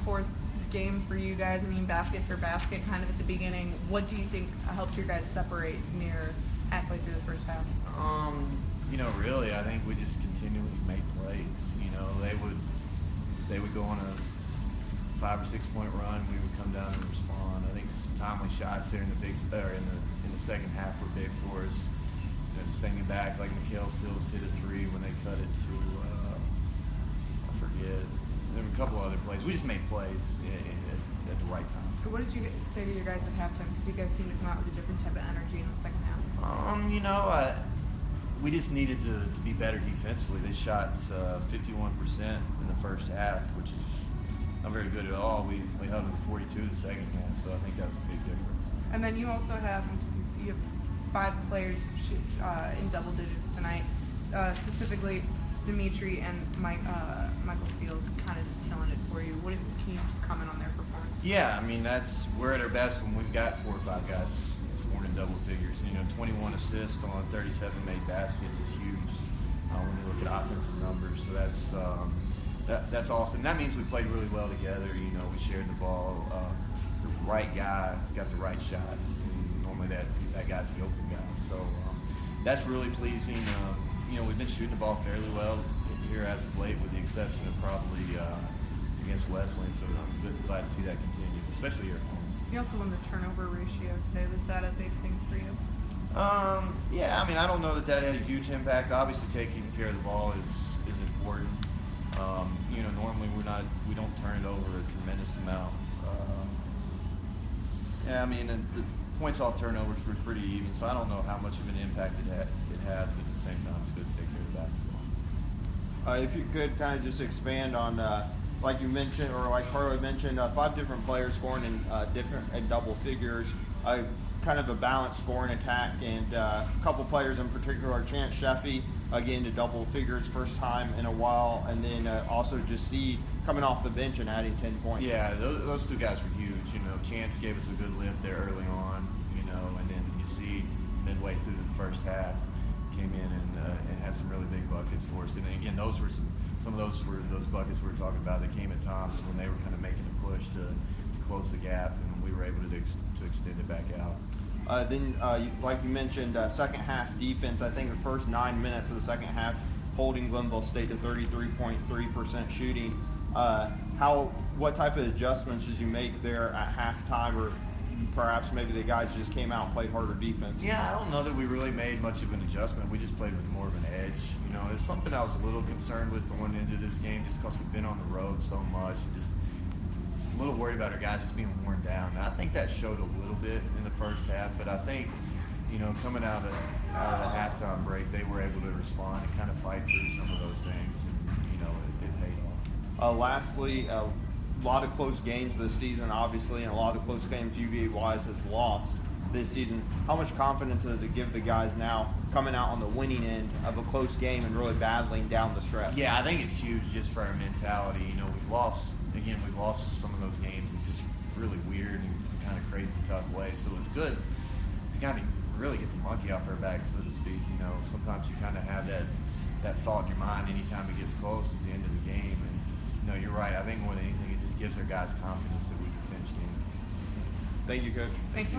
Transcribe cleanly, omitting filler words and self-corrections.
back-and-forth game for you guys. I mean, basket for basket kind of at the beginning. What do you think helped your guys separate near halfway through the first half? Really, I think we just continually made plays. They would go on a 5 or 6 point run. We would come down and respond. I think some timely shots there in the second half were big for us. Just thinking back, like Mikhail Sills hit a 3 when they cut it to I forget. There were a couple other plays. We just made plays at the right time. What did you say to your guys at halftime? Because you guys seemed to come out with a different type of energy in the second half. We just needed to be better defensively. They shot 51% in the first half, which is not very good at all. We held them to 42 the second half, so I think that was a big difference. And then you also have 5 players in double digits tonight, specifically Dimitri and Michael Seals kind of just killing it for you. Can you just comment on their performance? Yeah, I mean, we're at our best when we've got 4 or 5 guys scoring in double figures. 21 assists on 37 made baskets is huge when you look at offensive numbers. So that's awesome. That means we played really well together. We shared the ball. The right guy got the right shots. And normally that guy's the open guy. So that's really pleasing. We've been shooting the ball fairly well here as of late, with the exception of probably against Wesleyan. So I'm glad to see that continue, especially here at home. You also won the turnover ratio today. Was that a big thing for you? Yeah, I mean, I don't know that had a huge impact. Obviously, taking care of the ball is important. Normally we don't turn it over a tremendous amount. Yeah, I mean, the points off turnovers were pretty even, so I don't know how much of an impact it has, but at the same time, it's good to take care of the basketball. If you could kind of just expand on, like you mentioned, or like Carla mentioned, 5 different players scoring in double figures, kind of a balanced scoring attack, and a couple players in particular, Chance Sheffy, again to double figures first time in a while, and then also just see coming off the bench and adding 10 points. Yeah, those 2 guys were huge. Chance gave us a good lift there early on, and then you see midway through the first half came in and had some really big buckets for us. And again, those were some of those buckets we were talking about that came at times when they were kind of making a push to close the gap, and we were able to extend it back out. Then, like you mentioned, second half defense. I think the first 9 minutes of the second half, holding Glenville State to 33.3% shooting. What type of adjustments did you make there at halftime, or perhaps maybe the guys just came out and played harder defense? Yeah, I don't know that we really made much of an adjustment. We just played with more of an edge. It's something I was a little concerned with going into this game, just because we've been on the road so much, and just a little worried about our guys just being worn down. Now, I think that showed a little bit in the first half, but I think, coming out of the halftime break, they were able to respond and kind of fight through some of those things, and it paid off. Lastly, a lot of close games this season, obviously, and a lot of the close games UVa-Wise has lost this season. How much confidence does it give the guys now coming out on the winning end of a close game and really battling down the stretch? Yeah, I think it's huge just for our mentality. We've lost some of those games in just really weird and some kind of crazy tough ways. So it's good to kind of really get the monkey off our back, so to speak. Sometimes you kind of have that thought in your mind anytime it gets close at the end of the game. And you're right. I think more than anything, it just gives our guys confidence that we can finish games. Thank you, Coach. Thanks.